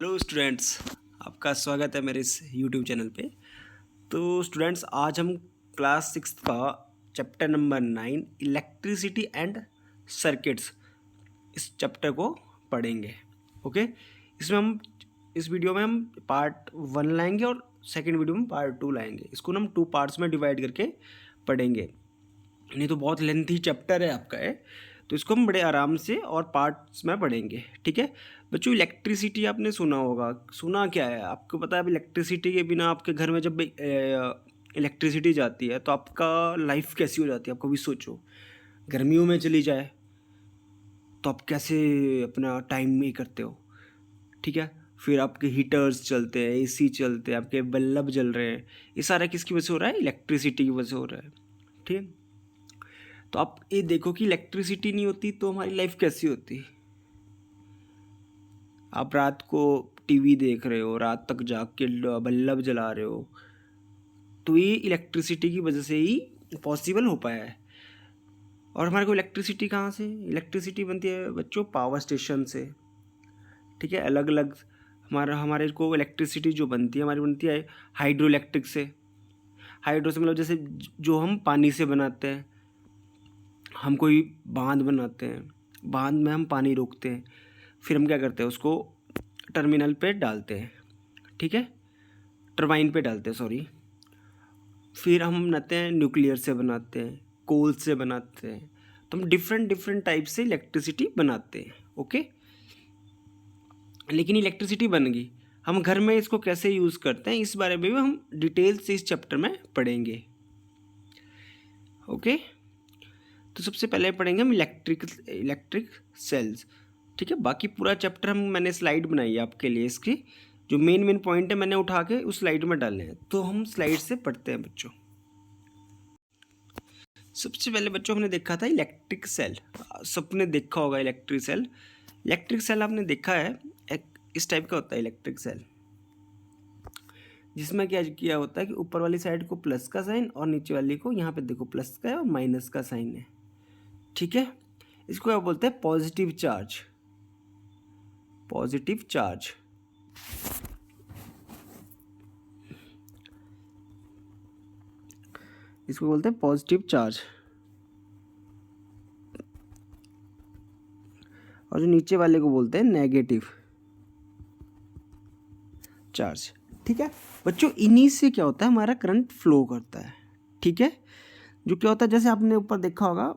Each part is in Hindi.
हेलो स्टूडेंट्स, आपका स्वागत है मेरे इस यूट्यूब चैनल पे। तो स्टूडेंट्स, आज हम क्लास 6 का chapter number 9 electricity and circuits इस चैप्टर को पढ़ेंगे। ओके, इसमें हम इस वीडियो में हम पार्ट 1 लाएंगे और सेकंड वीडियो में पार्ट 2 लाएंगे। इसको हम 2 पार्ट्स में डिवाइड करके पढ़ेंगे, नहीं तो बहुत लेंथी चैप्टर है आपका है। तो इसको हम बड़े आराम से और पार्ट्स में पढ़ेंगे, ठीक है बच्चों। इलेक्ट्रिसिटी आपने सुना होगा, सुना क्या है आपको पता है? अब इलेक्ट्रिसिटी के बिना आपके घर में जब इलेक्ट्रिसिटी जाती है तो आपका लाइफ कैसी हो जाती है? आपको भी सोचो, गर्मियों में चली जाए तो आप कैसे अपना टाइम ये करते हो, ठीक है। फिर आपके हीटर्स चलते हैं, एसी चलते हैं, आपके बल्ब जल रहे हैं, ये सारा किसकी वजह से हो रहा है? इलेक्ट्रिसिटी की वजह से हो रहा है, ठीक है। तो आप ये देखो कि इलेक्ट्रिसिटी नहीं होती तो हमारी लाइफ कैसी होती। आप रात को टीवी देख रहे हो, रात तक जाग के बल्ब जला रहे हो, तो ये इलेक्ट्रिसिटी की वजह से ही पॉसिबल हो पाया है। और हमारे को इलेक्ट्रिसिटी कहाँ से? इलेक्ट्रिसिटी बनती है बच्चों पावर स्टेशन से, ठीक है। अलग अलग हमारे को इलेक्ट्रिसिटी जो बनती है हमारी बनती है हाइड्रो इलेक्ट्रिक से। हाइड्रो से मतलब जैसे जो हम पानी से बनाते हैं, हम कोई बांध बनाते हैं, बांध में हम पानी रोकते हैं, फिर हम क्या करते हैं उसको टर्मिनल पे डालते हैं, ठीक है, टरबाइन पे डालते हैं, सॉरी। फिर हम बनाते हैं न्यूक्लियर से बनाते हैं, कोल से बनाते हैं। तो हम डिफरेंट डिफरेंट टाइप से इलेक्ट्रिसिटी बनाते हैं, ओके। लेकिन इलेक्ट्रिसिटी बन गई, हम घर में इसको कैसे यूज़ करते हैं इस बारे में भी हम डिटेल से इस चैप्टर में पढ़ेंगे, ओके। तो सबसे पहले पढ़ेंगे हम इलेक्ट्रिक सेल्स, ठीक है। बाकी पूरा चैप्टर मैंने स्लाइड बनाई है आपके लिए, इसकी जो मेन पॉइंट है मैंने उठा के उस स्लाइड में डाले हैं। तो हम स्लाइड से पढ़ते हैं बच्चों। सबसे पहले बच्चों हमने देखा था इलेक्ट्रिक सेल, सबने देखा होगा इलेक्ट्रिक सेल। इलेक्ट्रिक सेल आपने देखा है, एक इस टाइप का होता है इलेक्ट्रिक सेल, जिसमें क्या किया होता है कि ऊपर वाली साइड को प्लस का साइन और नीचे वाली को यहाँ पे देखो प्लस का है और माइनस का साइन है, ठीक है। इसको क्या बोलते हैं? Positive charge, positive charge. इसको बोलते हैं पॉजिटिव चार्ज। और जो नीचे वाले को बोलते हैं नेगेटिव चार्ज, ठीक है बच्चों। इन्हीं से क्या होता है? हमारा करंट फ्लो करता है, ठीक है। जो क्या होता है, जैसे आपने ऊपर देखा होगा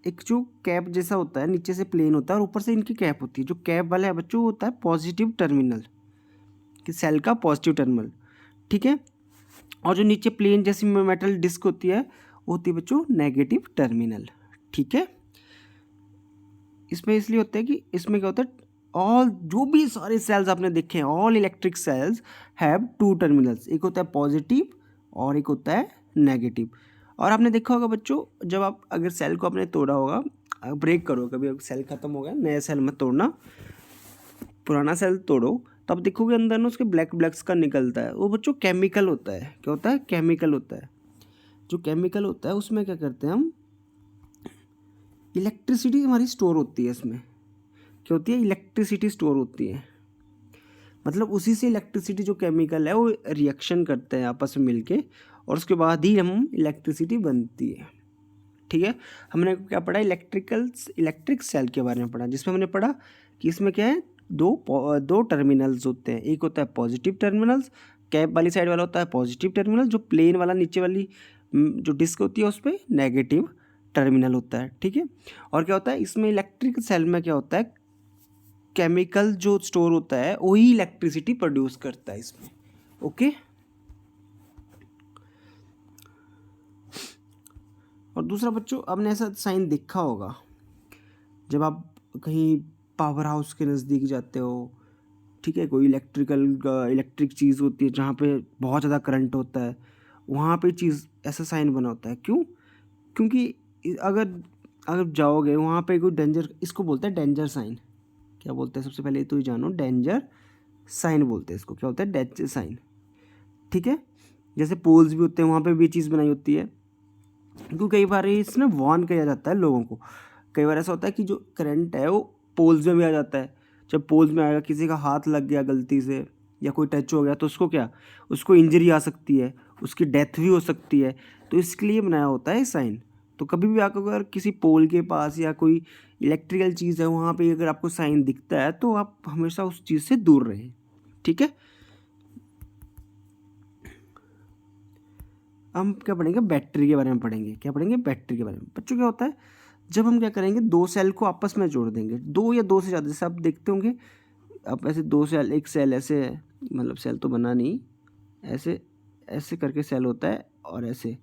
एक जो कैप जैसा होता है, नीचे से प्लेन होता है और ऊपर से इनकी कैप होती है। जो कैप वाला है बच्चों होता है पॉजिटिव टर्मिनल, कि सेल का पॉजिटिव टर्मिनल, ठीक है। और जो नीचे प्लेन जैसी मेटल डिस्क होती है वो होती है बच्चों नेगेटिव टर्मिनल, ठीक है। इसमें इसलिए होता है कि इसमें क्या होता है, ऑल जो भी सारे सेल्स आपने देखे हैं, all electric cells have 2 terminals, एक होता है पॉजिटिव और एक होता है नेगेटिव। और आपने देखा होगा बच्चों, जब आप अगर सेल को आपने तोड़ा होगा, ब्रेक करो कभी, सेल खत्म हो गया, नया सेल मत तोड़ना, पुराना सेल तोड़ो, तब देखोगे अंदर ना उसके ब्लैक ब्लैक्स का निकलता है, वो बच्चों केमिकल होता है। क्या होता है? केमिकल होता है। जो केमिकल होता है उसमें क्या करते हैं हम, इलेक्ट्रिसिटी हमारी स्टोर होती है। इसमें क्या होती है? इलेक्ट्रिसिटी स्टोर होती है, मतलब उसी से इलेक्ट्रिसिटी जो केमिकल है वो रिएक्शन करते हैं आपस में मिलके, और उसके बाद ही हम इलेक्ट्रिसिटी बनती है, ठीक है। हमने क्या पढ़ा? इलेक्ट्रिक सेल के बारे में पढ़ा, जिसमें हमने पढ़ा कि इसमें क्या है, दो टर्मिनल्स होते हैं। एक होता है पॉजिटिव टर्मिनल्स, कैप वाली साइड वाला होता है पॉजिटिव टर्मिनल, जो प्लेन वाला नीचे वाली जो डिस्क होती है उस पर नेगेटिव टर्मिनल होता है, ठीक है। और क्या होता है इसमें इलेक्ट्रिक सेल में, क्या होता है, केमिकल जो स्टोर होता है वही इलेक्ट्रिसिटी प्रोड्यूस करता है इसमें, ओके। और दूसरा बच्चों, आपने ऐसा साइन देखा होगा जब आप कहीं पावर हाउस के नज़दीक जाते हो, ठीक है, कोई इलेक्ट्रिक चीज़ होती है जहाँ पे बहुत ज़्यादा करंट होता है, वहाँ पे चीज़ ऐसा साइन बना होता है। क्यों? क्योंकि अगर अगर जाओगे वहाँ पे कोई डेंजर, इसको बोलते हैं डेंजर साइन। क्या बोलते हैं? सबसे पहले तो ये जानो, डेंजर साइन बोलते हैं इसको। क्या होता है? डेंजर साइन, ठीक है। जैसे पोल्स भी होते हैं वहाँ पे भी चीज़ बनाई होती है, क्योंकि कई बार इसमें वार्न किया जाता है लोगों को। कई बार ऐसा होता है कि जो करंट है वो पोल्स में भी आ जाता है, जब पोल्स में आएगा, किसी का हाथ लग गया गलती से या कोई टच हो गया तो उसको क्या, उसको इंजरी आ सकती है, उसकी डेथ भी हो सकती है। तो इसके लिए बनाया होता है साइन। तो कभी भी आपको अगर किसी पोल के पास या कोई इलेक्ट्रिकल चीज़ है वहाँ पे अगर आपको साइन दिखता है तो आप हमेशा उस चीज़ से दूर रहें, ठीक है। हम क्या पढ़ेंगे, बैटरी के बारे में पढ़ेंगे। क्या पढ़ेंगे, बैटरी के बारे में। बच्चों क्या होता है, जब हम क्या करेंगे, दो सेल को आपस में जोड़ देंगे, दो या दो से ज़्यादा, जैसे आप देखते होंगे आप ऐसे दो सेल, एक सेल ऐसे, मतलब सेल तो बना नहीं, ऐसे ऐसे करके सेल होता है और ऐसे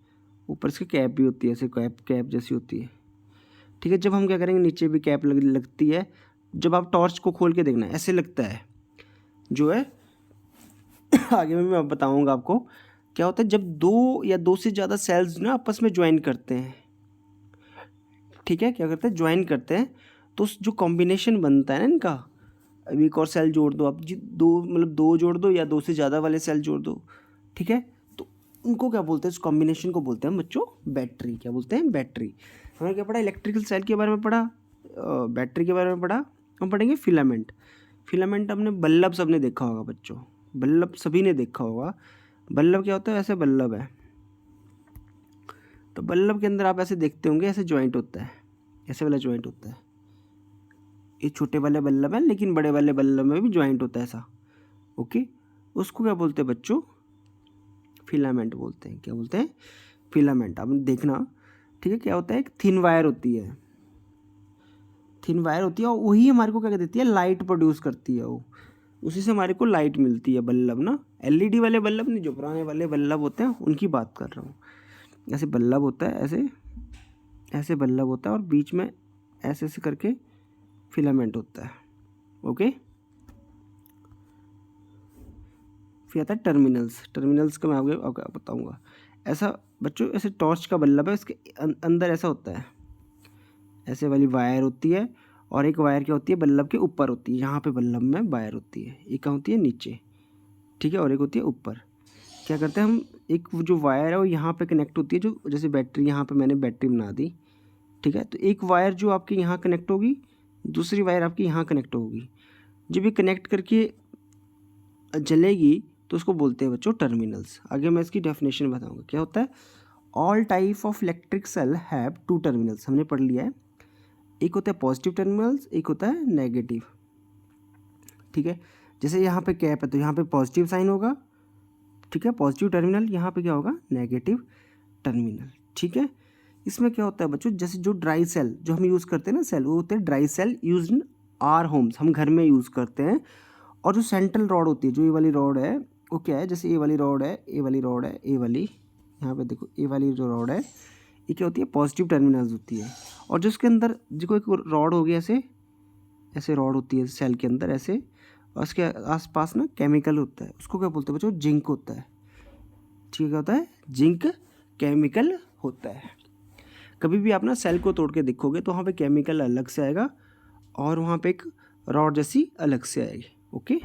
ऊपर इसकी कैप भी होती है, ऐसे कैप कैप जैसी होती है, ठीक है। जब हम क्या करेंगे, नीचे भी कैप लगती है। जब आप टॉर्च को खोल के देखना ऐसे लगता है जो है आगे में मैं बताऊंगा आपको क्या होता है। जब दो या दो से ज़्यादा सेल्स ना आपस में ज्वाइन करते हैं, ठीक है, क्या करते हैं, ज्वाइन करते हैं, तो जो कॉम्बिनेशन बनता है ना इनका, अब एक और सेल जोड़ दो आप, दो मतलब दो जोड़ दो या दो से ज़्यादा वाले सेल जोड़ दो, ठीक है, तो उनको क्या बोलते हैं, इस कॉम्बिनेशन को बोलते हैं बच्चों बैटरी। क्या बोलते हैं, बैटरी। हमने क्या पढ़ा, इलेक्ट्रिकल सेल के बारे में पढ़ा, बैटरी के बारे में पढ़ा। हम पढ़ेंगे फिलामेंट। फिलामेंट हमने बल्ब सबने देखा होगा बच्चों, बल्ब सभी ने देखा होगा। बल्ब क्या होता है, ऐसे बल्ब है, तो बल्ब के अंदर आप ऐसे देखते होंगे ऐसे जॉइंट होता है, ऐसे वाला जॉइंट होता है। ये छोटे वाले बल्ब है लेकिन बड़े वाले बल्ब में भी जॉइंट होता है ऐसा, ओके। उसको क्या बोलते हैं बच्चों, फिलामेंट बोलते हैं। क्या बोलते हैं, फिलामेंट। आप देखना, ठीक है। क्या होता है, एक थिन वायर होती है, थिन वायर होती है और वही हमारे को क्या देती है, लाइट प्रोड्यूस करती है। वो उसी से हमारे को लाइट मिलती है। बल्ब ना, एलईडी वाले बल्ब नहीं, जो पुराने वाले बल्ब होते हैं उनकी बात कर रहा हूँ। ऐसे बल्ब होता है, ऐसे ऐसे बल्ब होता है और बीच में ऐसे ऐसे करके फिलामेंट होता है, ओके। फिर आता है टर्मिनल्स। टर्मिनल्स का मैं आपको बताऊंगा। ऐसा बच्चों, ऐसे टॉर्च का बल्ब है, उसके अंदर ऐसा होता है, ऐसे वाली वायर होती है और एक वायर क्या होती है, बल्ब के ऊपर होती है। यहाँ पे बल्ब में वायर होती है, एक क्या होती है नीचे, ठीक है, और एक होती है ऊपर। क्या करते हैं हम, एक जो वायर है वो यहाँ पे कनेक्ट होती है, जो जैसे बैटरी, यहाँ पे मैंने बैटरी बना दी, ठीक है। तो एक वायर जो आपकी यहाँ कनेक्ट होगी, दूसरी वायर आपकी यहाँ कनेक्ट होगी। जब ये कनेक्ट करके जलेगी तो उसको बोलते हैं बच्चों टर्मिनल्स। आगे मैं इसकी डेफिनेशन बताऊंगा। क्या होता है, all type of electric cell have two terminals. हमने पढ़ लिया है, एक होता है पॉजिटिव टर्मिनल्स, एक होता है नेगेटिव, ठीक है। जैसे यहाँ पे कैप है तो यहाँ पे पॉजिटिव साइन होगा, ठीक है, पॉजिटिव टर्मिनल। यहाँ पे क्या होगा, नेगेटिव टर्मिनल, ठीक है। इसमें क्या होता है बच्चों, जैसे जो ड्राई सेल जो हम यूज़ करते हैं ना सेल, वो होते हैं dry cell use in our homes, हम घर में यूज़ करते हैं। और जो सेंट्रल रॉड होती है, जो ये वाली रॉड है, वो क्या है, जैसे ये वाली रॉड है, ये वाली रॉड है, ये वाली, यहाँ पे देखो ये वाली जो रॉड है, ये क्या होती है, पॉजिटिव टर्मिनल्स होती है। और जो उसके अंदर जो एक रॉड होगी, ऐसे ऐसे रॉड होती है सेल के अंदर ऐसे, और उसके आसपास ना केमिकल होता है, उसको क्या बोलते हैं बच्चों, जिंक होता है, ठीक है। क्या होता है, जिंक केमिकल होता है। कभी भी आप ना सेल को तोड़ के देखोगे तो वहाँ पे केमिकल अलग से आएगा और वहाँ पे एक रॉड जैसी अलग से आएगी, ओके।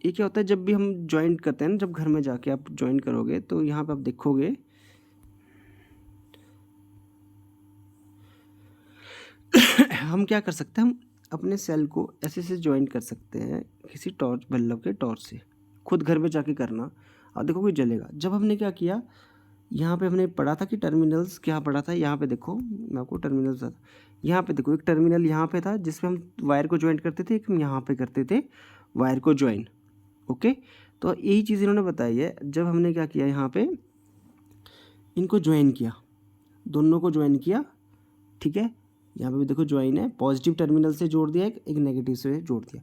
ये क्या होता है, जब भी हम ज्वाइंट करते हैं ना, जब घर में जाके आप ज्वाइंट करोगे तो यहाँ पे आप देखोगे हम क्या कर सकते हैं, हम अपने सेल को ऐसे से ज्वाइंट कर सकते हैं किसी टॉर्च, बल्ब के टॉर्च से। खुद घर में जाके करना और देखो जलेगा। जब हमने क्या किया, यहाँ पे हमने पढ़ा था कि टर्मिनल्स, क्या पढ़ा था, यहाँ पे देखो मैं आपको टर्मिनल्स था, यहाँ पे देखो एक टर्मिनल यहाँ पे था जिसमें हम वायर को ज्वाइंट करते थे, एक हम यहाँ पे करते थे वायर को ज्वाइन, ओके। तो यही चीज़ इन्होंने बताई है। जब हमने क्या किया, यहाँ पे इनको ज्वाइन किया, दोनों को ज्वाइन किया, ठीक है। यहाँ पे भी देखो ज्वाइन है, पॉजिटिव टर्मिनल से जोड़ दिया, एक नेगेटिव से जोड़ दिया,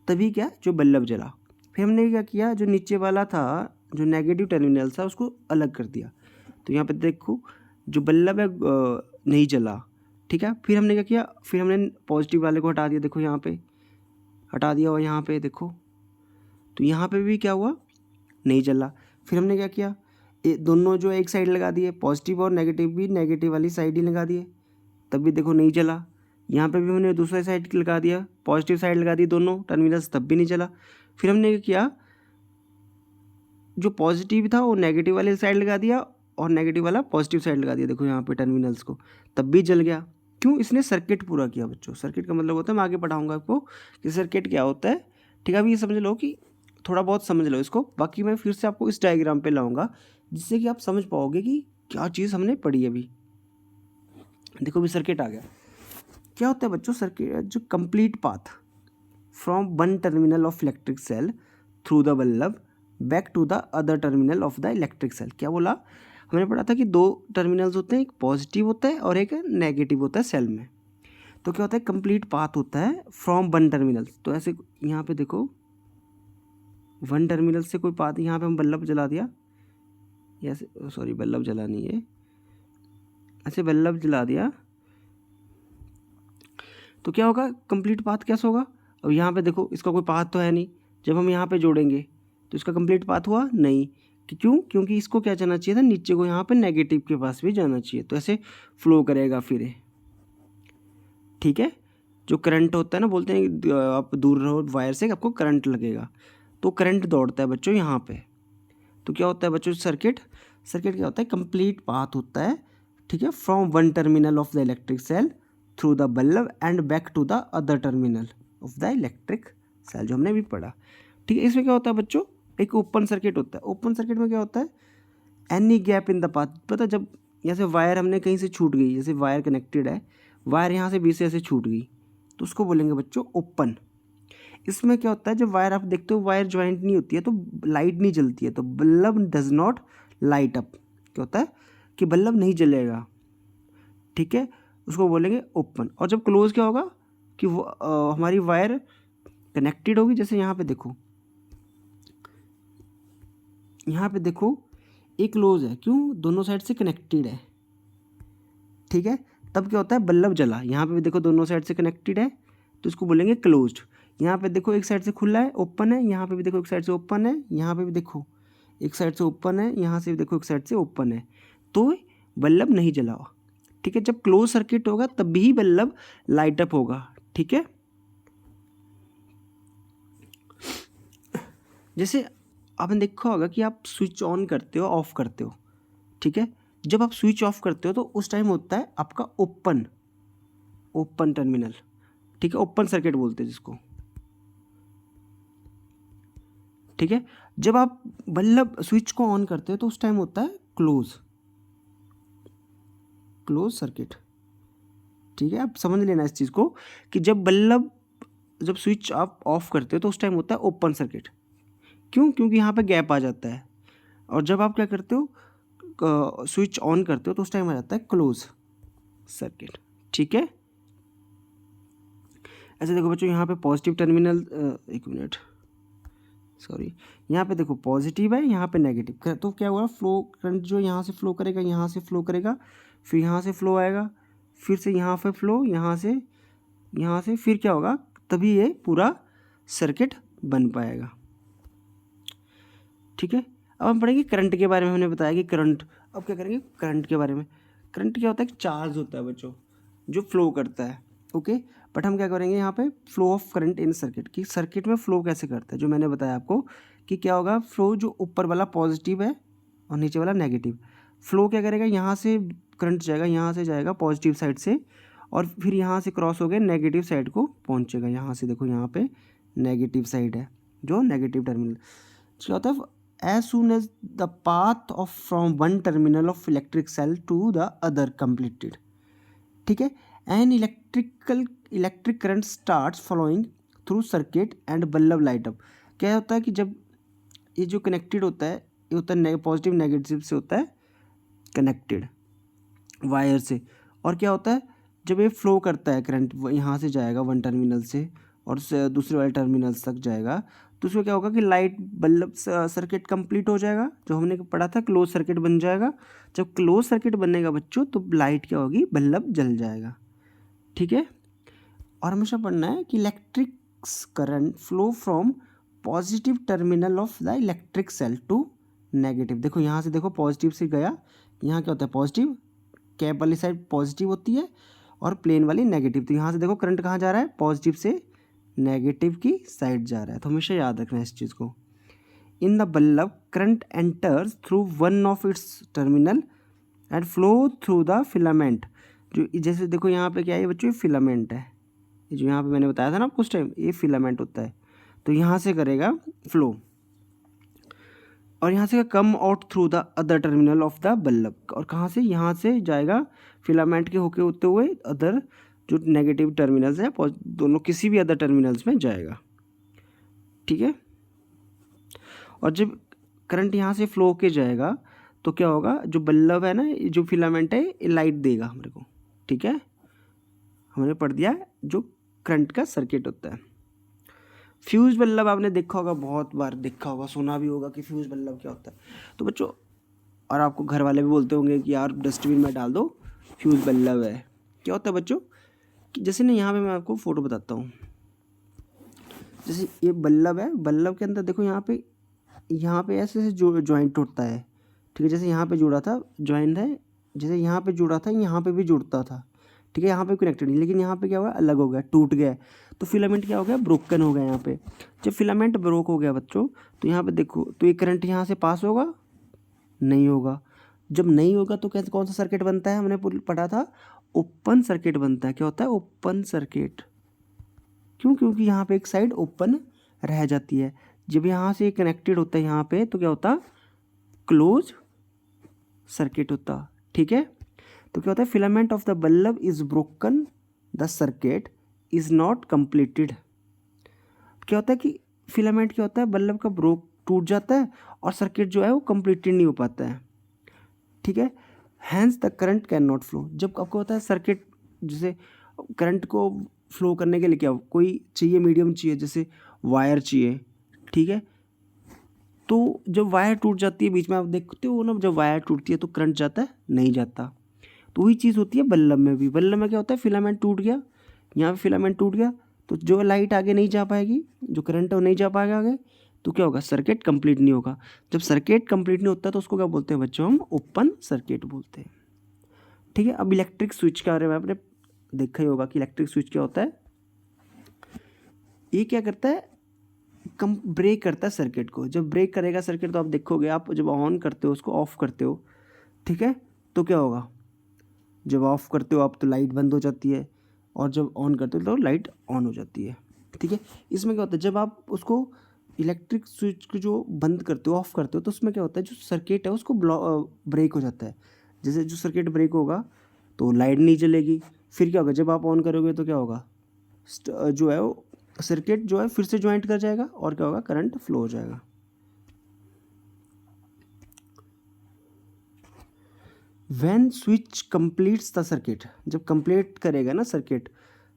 तभी क्या, जो बल्ब जला। फिर हमने क्या किया, जो नीचे वाला था, जो नेगेटिव टर्मिनल था, उसको अलग कर दिया। तो यहाँ पे देखो जो बल्ब है नहीं जला, ठीक है। फिर हमने क्या किया, फिर हमने पॉजिटिव वाले को हटा दिया, देखो यहाँ पे हटा दिया, और यहाँ पे देखो तो यहाँ पे भी क्या हुआ, नहीं जला। फिर हमने क्या किया, दोनों जो एक साइड लगा दिए, पॉजिटिव और नेगेटिव भी नेगेटिव वाली साइड ही लगा दिए, तब भी देखो नहीं जला। यहाँ पे भी हमने दूसरे साइड लगा दिया, पॉजिटिव साइड लगा दी दोनों टर्मिनल्स, तब भी नहीं जला। फिर हमने क्या किया, जो पॉजिटिव था वो नेगेटिव वाली साइड लगा दिया और नेगेटिव वाला पॉजिटिव साइड लगा दिया, देखो यहाँ पे टर्मिनल्स को, तब भी जल गया। क्यों? इसने सर्किट पूरा किया बच्चों। सर्किट का मतलब होता है, मैं आगे पढ़ाऊंगा आपको कि सर्किट क्या होता है। ठीक है, अभी ये समझ लो कि थोड़ा बहुत समझ लो इसको, बाकी मैं फिर से आपको इस डायग्राम पे लाऊंगा जिससे कि आप समझ पाओगे कि क्या चीज़ हमने पढ़ी अभी। देखो अभी सर्किट आ गया। क्या होता है बच्चों सर्किट? जो complete path from one terminal of electric cell through the bulb back to the other terminal of the electric cell. क्या बोला? हमने पढ़ा था कि दो टर्मिनल्स होते हैं, एक पॉजिटिव होता है और एक नेगेटिव होता है सेल में। तो क्या होता है? कंप्लीट पाथ होता है फ्रॉम वन टर्मिनल। तो ऐसे यहाँ पे देखो, वन टर्मिनल से कोई पाथ, यहाँ पे हम बल्ब जला दिया, ऐसे, सॉरी बल्ब जला नहीं है, ऐसे बल्ब जला दिया तो क्या होगा? कंप्लीट पाथ कैसा होगा? अब यहाँ पे देखो, इसका कोई पाथ तो है नहीं, जब हम यहाँ पे जोड़ेंगे तो इसका कंप्लीट पाथ हुआ नहीं। क्यों? क्योंकि इसको क्या जाना चाहिए था? नीचे को, यहाँ पे नेगेटिव के पास भी जाना चाहिए। तो ऐसे फ्लो करेगा फिर ये। ठीक है, जो करंट होता है ना, बोलते हैं कि आप दूर रहो वायर से, आपको करंट लगेगा। तो करंट दौड़ता है बच्चों यहाँ पे। तो क्या होता है बच्चों? सर्किट क्या होता है? कंप्लीट पाथ होता है, ठीक है, from one terminal of the electric cell through the bulb and back to the other terminal of the electric cell, जो हमने भी पढ़ा। ठीक है, इसमें क्या होता है बच्चों? एक ओपन सर्किट होता है। ओपन सर्किट में क्या होता है? Any gap in the path. पता, जब जैसे वायर हमने कहीं से छूट गई, जैसे वायर कनेक्टेड है, वायर यहाँ से बीच से ऐसे छूट गई, तो उसको बोलेंगे बच्चों ओपन। इसमें क्या होता है? जब वायर आप देखते हो वायर ज्वाइंट नहीं होती है तो लाइट नहीं जलती है, तो bulb does not light up. क्या होता है कि बल्ब नहीं जलेगा। ठीक है, उसको बोलेंगे ओपन। और जब क्लोज क्या होगा कि वो हमारी वायर कनेक्टेड होगी। जैसे यहाँ पे देखो, यहाँ पे देखो एक क्लोज है, क्यों? दोनों साइड से कनेक्टेड है। ठीक है, तब क्या होता है? बल्ब जला। यहाँ पे भी देखो दोनों साइड से कनेक्टेड है, तो इसको बोलेंगे क्लोज्ड। यहाँ पे देखो एक साइड से खुला है, ओपन है, यहाँ पे भी देखो एक साइड से ओपन है, यहाँ पे भी देखो एक साइड से ओपन है, यहाँ से भी देखो एक साइड से ओपन है, तो बल्ब नहीं जला। ठीक है, जब क्लोज सर्किट होगा तब भी बल्ब लाइट अप होगा। ठीक है, जैसे आपने देखा होगा कि आप स्विच ऑन करते हो, ऑफ करते हो। ठीक है, जब आप स्विच ऑफ करते हो तो उस टाइम होता है आपका ओपन टर्मिनल। ठीक है, ओपन सर्किट बोलते हैं जिसको। ठीक है, जब आप बल्ब स्विच को ऑन करते हो तो उस टाइम होता है क्लोज सर्किट। ठीक है, आप समझ लेना इस चीज़ को कि जब स्विच आप ऑफ करते हो तो उस टाइम होता है ओपन सर्किट। क्यों? क्योंकि यहाँ पे गैप आ जाता है। और जब आप क्या करते हो, स्विच ऑन करते हो तो उस टाइम आ जाता है क्लोज सर्किट। ठीक है, ऐसे देखो बच्चों, यहाँ पे पॉजिटिव टर्मिनल, एक मिनट, सॉरी, यहाँ पे देखो पॉजिटिव है, यहाँ पे नेगेटिव। तो क्या हुआ? फ्लो करंट जो यहाँ से फ्लो करेगा, यहाँ से फ्लो करेगा, फिर यहाँ से फ्लो आएगा, फिर से यहाँ पे फ्लो, यहाँ से फिर क्या होगा? तभी ये पूरा सर्किट बन पाएगा। ठीक है, अब हम पढ़ेंगे करंट के बारे में। हमने बताया कि करंट, अब क्या करेंगे? करंट के बारे में। करंट क्या होता है? चार्ज होता है बच्चों जो फ्लो करता है। ओके, बट हम क्या करेंगे यहाँ पे? Flow of current in circuit, कि सर्किट में फ्लो कैसे करता है, जो मैंने बताया आपको कि क्या होगा। फ्लो जो ऊपर वाला पॉजिटिव है और नीचे वाला नेगेटिव, फ्लो क्या करेगा? यहाँ से करंट जाएगा, यहाँ से जाएगा पॉजिटिव साइड से, और फिर यहाँ से क्रॉस हो गया नेगेटिव साइड को पहुँचेगा। यहाँ से देखो, यहाँ पे नेगेटिव साइड है, जो नेगेटिव टर्मिनल। क्या होता है? as soon as the path of from one terminal of electric cell to the other completed, ठीक है, an electric current starts flowing through circuit and bulb light up। क्या होता है कि जब ये जो कनेक्टेड होता है, ये होता है पॉजिटिव नेगेटिव से होता है कनेक्टेड वायर से। और क्या होता है? जब ये फ्लो करता है करंट, यहाँ से जाएगा वन टर्मिनल से और दूसरे वाले टर्मिनल्स तक जाएगा, तो उसमें क्या होगा कि लाइट बल्ब सर्किट कंप्लीट हो जाएगा। जो हमने पढ़ा था क्लोज सर्किट बन जाएगा। जब क्लोज सर्किट बनेगा बच्चों तो लाइट क्या होगी? बल्ब जल जाएगा। ठीक है, और हमेशा पढ़ना है कि electric current flow from positive terminal of the electric cell to negative. देखो यहाँ से देखो, पॉजिटिव से गया, यहाँ क्या होता है? पॉजिटिव, कैप वाली साइड पॉजिटिव होती है और प्लेन वाली नेगेटिव। तो यहाँ से देखो करंट कहाँ जा रहा है? पॉजिटिव से नेगेटिव की साइड जा रहा है। तो हमेशा याद रखना है इस चीज़ को। In the bulb current enters through one of its terminal and flow through the filament. जो जैसे देखो यहाँ पे क्या है बच्चों, ये फिलामेंट है, ये जो यहाँ पे मैंने बताया था ना आपको उस टाइम, ये फिलामेंट होता है। तो यहाँ से करेगा फ्लो और यहाँ से come out through the other terminal of the bulb, और कहाँ से, यहाँ से जाएगा फिलामेंट के होते हुए अदर जो नेगेटिव टर्मिनल्स है, दोनों किसी भी अदर टर्मिनल्स में जाएगा। ठीक है, और जब करंट यहाँ से फ्लो होके जाएगा तो क्या होगा, जो बल्ब है ना, जो फिलामेंट है ये लाइट देगा हमारे को। ठीक है, हमने पढ़ दिया जो करंट का सर्किट होता है। फ्यूज बल्ब आपने देखा होगा, बहुत बार देखा होगा, सुना भी होगा कि फ्यूज बल्ब क्या होता है। तो बच्चों, और आपको घर वाले भी बोलते होंगे कि यार डस्टबिन में डाल दो, फ्यूज बल्ब है। क्या होता है बच्चों, कि जैसे ना यहाँ पे मैं आपको फ़ोटो बताता हूँ। जैसे ये बल्ब है, बल्ब के अंदर देखो यहाँ पे ऐसे ऐसे जो जॉइंट होता है। ठीक है, जैसे यहाँ पे जुड़ा था जॉइंट है, जैसे यहाँ पे जुड़ा था यहाँ पे भी जुड़ता था। ठीक है, यहाँ पे कनेक्टेड नहीं, लेकिन यहाँ पे क्या हुआ, अलग हो गया, टूट गया। तो फिलामेंट क्या हो गया, ब्रोकन हो गया। यहाँ पे जब फिलामेंट ब्रोक हो गया बच्चों, तो यहाँ पे देखो, तो ये करंट यहाँ से पास होगा, नहीं होगा। जब नहीं होगा तो कैसे, कौन सा सर्किट बनता है, हमने पढ़ा था ओपन सर्किट बनता है। क्या होता है, ओपन सर्किट। क्यों, क्योंकि यहाँ पे एक साइड ओपन रह जाती है। जब यहाँ से कनेक्टेड होता है यहाँ पे, तो क्या होता, क्लोज सर्किट होता। ठीक है, तो क्या होता है, filament of the bulb is broken, the circuit is not completed. क्या होता है कि फिलामेंट क्या होता है, बल्ब का टूट जाता है और सर्किट जो है वो कंप्लीटेड नहीं हो पाता है। ठीक है, hence the current can not flow. जब आपको होता है सर्किट, जैसे करंट को फ्लो करने के लिए क्या कोई चाहिए, मीडियम चाहिए, जैसे वायर चाहिए। ठीक है, तो जब वायर टूट जाती है बीच में, आप देखते हो ना, जब वायर टूटती है तो करंट जाता है, नहीं जाता। तो वही चीज़ होती है बल्ब में भी। बल्ब में क्या होता है, फिलामेंट टूट गया, यहाँ पे फिलामेंट टूट गया, तो जो लाइट आगे नहीं जा पाएगी, जो करंट है वो नहीं जा पाएगा आगे, तो क्या होगा, सर्किट कंप्लीट नहीं होगा। जब सर्किट कंप्लीट नहीं होता तो उसको क्या बोलते हैं बच्चों, हम ओपन सर्किट बोलते हैं। ठीक है, अब इलेक्ट्रिक स्विच के बारे में आपने देखा ही होगा कि इलेक्ट्रिक स्विच क्या होता है। ये क्या करता है, कम ब्रेक करता है सर्किट को। जब ब्रेक करेगा सर्किट, तो आप देखोगे, आप जब ऑन करते हो उसको, ऑफ करते हो, ठीक है, तो क्या होगा, जब ऑफ करते हो आप तो लाइट बंद हो जाती है, और जब ऑन करते हो तो लाइट ऑन हो जाती है। ठीक है, इसमें क्या होता है, जब आप उसको इलेक्ट्रिक स्विच को जो बंद करते हो, ऑफ करते हो, तो उसमें क्या होता है, जो सर्किट है उसको ब्रेक हो जाता है। जैसे जो सर्किट ब्रेक होगा तो लाइट नहीं जलेगी। फिर क्या होगा, जब आप ऑन करोगे तो क्या होगा, जो है वो सर्किट जो है फिर से ज्वाइंट कर जाएगा, और क्या होगा, करंट फ्लो हो जाएगा। When switch completes the circuit, जब कंप्लीट करेगा ना सर्किट,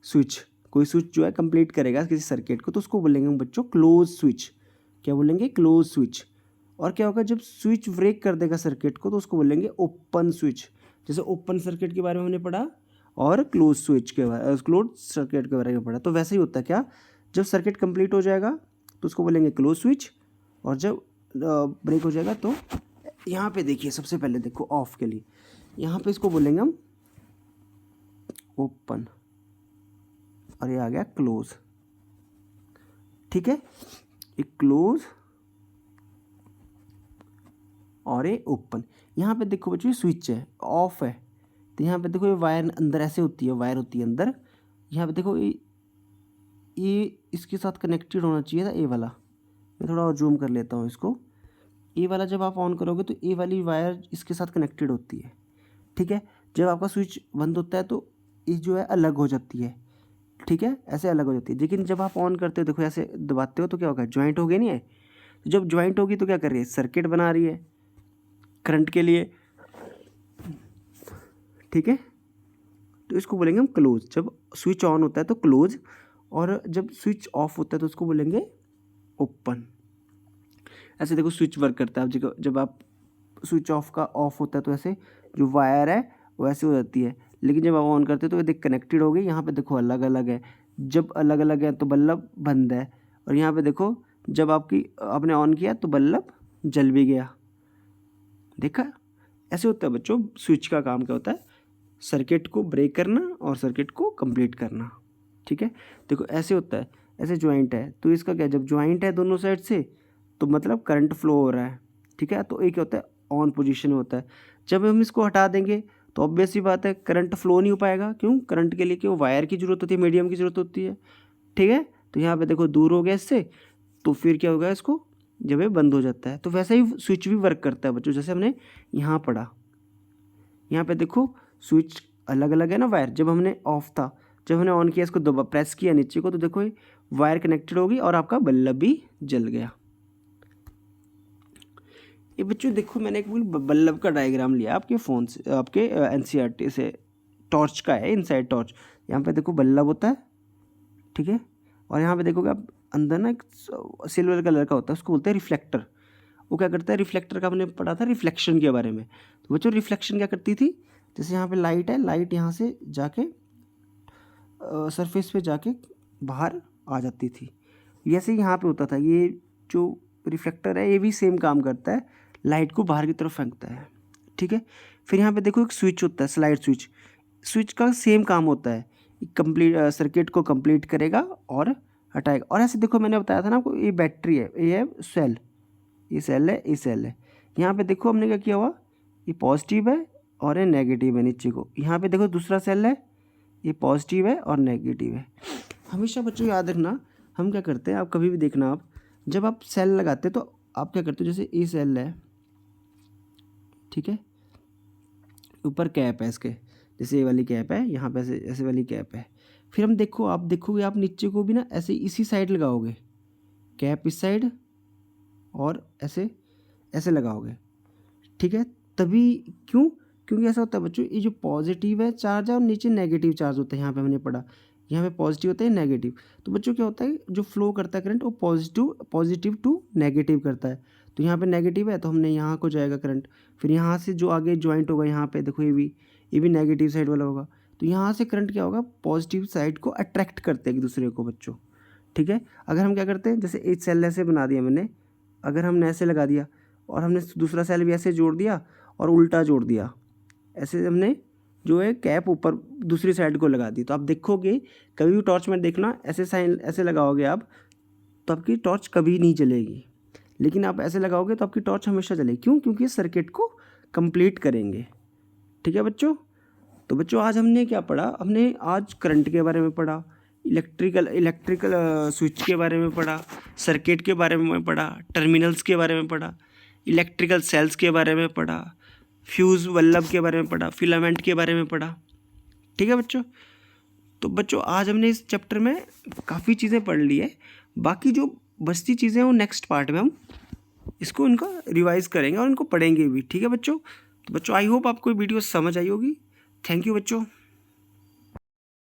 स्विच, कोई स्विच जो है कंप्लीट करेगा किसी सर्किट को, तो उसको बोलेंगे हम बच्चों क्लोज स्विच। क्या बोलेंगे, क्लोज स्विच। और क्या होगा, जब स्विच ब्रेक कर देगा सर्किट को, तो उसको बोलेंगे ओपन स्विच। जैसे ओपन सर्किट के बारे में हमने पढ़ा, और क्लोज स्विच के बारे, क्लोज सर्किट के बारे में पढ़ा, तो वैसे ही होता है। क्या, जब सर्किट कंप्लीट हो जाएगा तो उसको बोलेंगे क्लोज स्विच, और जब ब्रेक हो जाएगा तो यहाँ पे देखिए, सबसे पहले देखो ऑफ के लिए, यहाँ पे इसको बोलेंगे हम ओपन, और ये आ गया क्लोज। ठीक है, एक क्लोज और ये ओपन। यहाँ पे देखो बच्चों, ये स्विच है, ऑफ है, तो यहाँ पे देखो ये वायर अंदर ऐसे होती है, वायर होती है अंदर। यहाँ पे देखो ये इसके साथ कनेक्टेड होना चाहिए था, ए वाला। मैं थोड़ा और जूम कर लेता हूँ इसको। ए वाला जब आप ऑन करोगे तो ए वाली वायर इसके साथ कनेक्टेड होती है। ठीक है, जब आपका स्विच बंद होता है तो ये जो है अलग हो जाती है। ठीक है, ऐसे अलग हो जाती है। लेकिन जब आप ऑन करते हो, देखो ऐसे दबाते हो तो क्या होगा, ज्वाइंट हो गई नहीं है। तो जब ज्वाइंट होगी तो क्या कर रही है, सर्किट बना रही है करंट के लिए। ठीक है, तो इसको बोलेंगे हम क्लोज। जब स्विच ऑन होता है तो क्लोज, और जब स्विच ऑफ होता है तो उसको बोलेंगे ओपन। ऐसे देखो स्विच वर्क करता है। जब आप स्विच ऑफ का ऑफ होता है तो ऐसे जो वायर है वो ऐसे हो जाती है, लेकिन जब आप ऑन करते हो तो ये देख कनेक्टेड हो गई। यहाँ पे देखो अलग अलग है, जब अलग अलग है तो बल्ब बंद है, और यहाँ पे देखो जब आपने ऑन किया तो बल्ब जल भी गया। देखा, ऐसे होता है बच्चों। स्विच का काम क्या होता है, सर्किट को ब्रेक करना और सर्किट को कंप्लीट करना। ठीक है, देखो ऐसे होता है, ऐसे ज्वाइंट है, तो इसका क्या, जब ज्वाइंट है दोनों साइड से तो मतलब करंट फ्लो हो रहा है। ठीक है, तो एक होता है ऑन पोजीशन में होता है। जब हम इसको हटा देंगे तो ऑब्वियस सी बात है करंट फ्लो नहीं हो पाएगा। क्यों? करंट के लिए क्यों? वायर की ज़रूरत होती है, मीडियम की ज़रूरत होती है। ठीक है, तो यहाँ पे देखो दूर हो गया इससे, तो फिर क्या होगा इसको, जब ये बंद हो जाता है तो वैसे ही स्विच भी वर्क करता है बच्चों। जैसे हमने यहाँ पढ़ा, यहाँ पे देखो स्विच अलग अलग है ना वायर। जब हमने ऑफ था, जब हमने ऑन किया, इसको दबा प्रेस किया नीचे को, तो देखो ये वायर कनेक्टेड होगी और आपका बल्ब भी जल गया। ये बच्चों देखो मैंने एक बल्ब का डायग्राम लिया आपके फ़ोन से, आपके एनसीईआरटी से, टॉर्च का है, इनसाइड टॉर्च। यहाँ पे देखो बल्ब होता है, ठीक है, और यहाँ पे देखोगे आप अंदर ना एक सिल्वर कलर का होता है, उसको बोलते हैं रिफ्लेक्टर। वो क्या करता है, रिफ्लेक्टर का हमने पढ़ा था रिफ्लेक्शन के बारे में। तो बच्चों रिफ्लेक्शन क्या करती थी, जैसे यहाँ पे लाइट है, लाइट यहाँ से जाके सरफेस पे जाके बाहर आ जाती थी। वैसे यहाँ पे होता था, ये जो रिफ्लेक्टर है ये भी सेम काम करता है, लाइट को बाहर की तरफ फेंकता है। ठीक है, फिर यहाँ पे देखो एक स्विच होता है, स्लाइड स्विच। स्विच का सेम काम होता है, कंप्लीट सर्किट को कंप्लीट करेगा और हटाएगा। और ऐसे देखो मैंने बताया था ना आपको, ये बैटरी है, ये है सेल, ये सेल है, ये सेल है। यहाँ पे देखो हमने क्या किया हुआ, ये पॉजिटिव है और ये नेगेटिव है नीचे को। यहाँ पे देखो दूसरा सेल है, ये पॉजिटिव है और नेगेटिव है। हमेशा बच्चों याद रखना, हम क्या करते हैं, आप कभी भी देखना, आप जब आप सेल लगाते हैं तो आप क्या करते हो, जैसे ये सेल है, ठीक है, ऊपर कैप है इसके, जैसे ये वाली कैप है, यहाँ पे ऐसे ऐसे वाली कैप है। फिर हम देखो, आप देखोगे आप नीचे को भी ना ऐसे इसी साइड लगाओगे, कैप इस साइड और ऐसे ऐसे लगाओगे। ठीक है, तभी क्यों, क्योंकि ऐसा होता है बच्चों, ये जो पॉजिटिव है चार्ज है और नीचे नेगेटिव चार्ज होता है। यहाँ पे हमने पढ़ा, यहाँ पे पॉजिटिव होता है, नेगेटिव। तो बच्चों क्या होता है, जो फ्लो करता है करंट वो पॉजिटिव टू नेगेटिव करता है। तो यहाँ पे नेगेटिव है तो हमने यहाँ को जाएगा करंट, फिर यहाँ से जो आगे ज्वाइंट होगा, यहाँ पे देखो ये भी नेगेटिव साइड वाला होगा। तो यहाँ से करंट क्या होगा, पॉजिटिव साइड को अट्रैक्ट करते हैं एक दूसरे को बच्चों। ठीक है, अगर हम क्या करते हैं, जैसे एक सेल ऐसे बना दिया मैंने, अगर हमने ऐसे लगा दिया और हमने दूसरा सेल भी ऐसे जोड़ दिया और उल्टा जोड़ दिया, ऐसे हमने जो है कैप ऊपर दूसरी साइड को लगा दी, तो आप देखोगे कभी भी टॉर्च में देखना, ऐसे साइन ऐसे लगाओगे आप तो आपकी टॉर्च कभी नहीं जलेगी। लेकिन आप ऐसे लगाओगे तो आपकी टॉर्च हमेशा जलेगी। क्यों? क्योंकि सर्किट को कंप्लीट करेंगे। ठीक है बच्चों, तो बच्चों आज हमने क्या पढ़ा, हमने आज करंट के बारे में पढ़ा, इलेक्ट्रिकल स्विच के बारे में पढ़ा, सर्किट के बारे में पढ़ा, टर्मिनल्स के बारे में पढ़ा, इलेक्ट्रिकल सेल्स के बारे में पढ़ा, फ्यूज़ बल्ब के बारे में पढ़ा, फिलामेंट के बारे में पढ़ा। ठीक है बच्चों, तो बच्चों आज हमने इस चैप्टर में काफ़ी चीज़ें पढ़ ली है। बाकी जो बचती चीज़ें हैं वो नेक्स्ट पार्ट में हम इसको इनका रिवाइज़ करेंगे और इनको पढ़ेंगे भी। ठीक है बच्चों, तो बच्चों आई होप आपको वीडियो समझ आई होगी। थैंक यू बच्चों।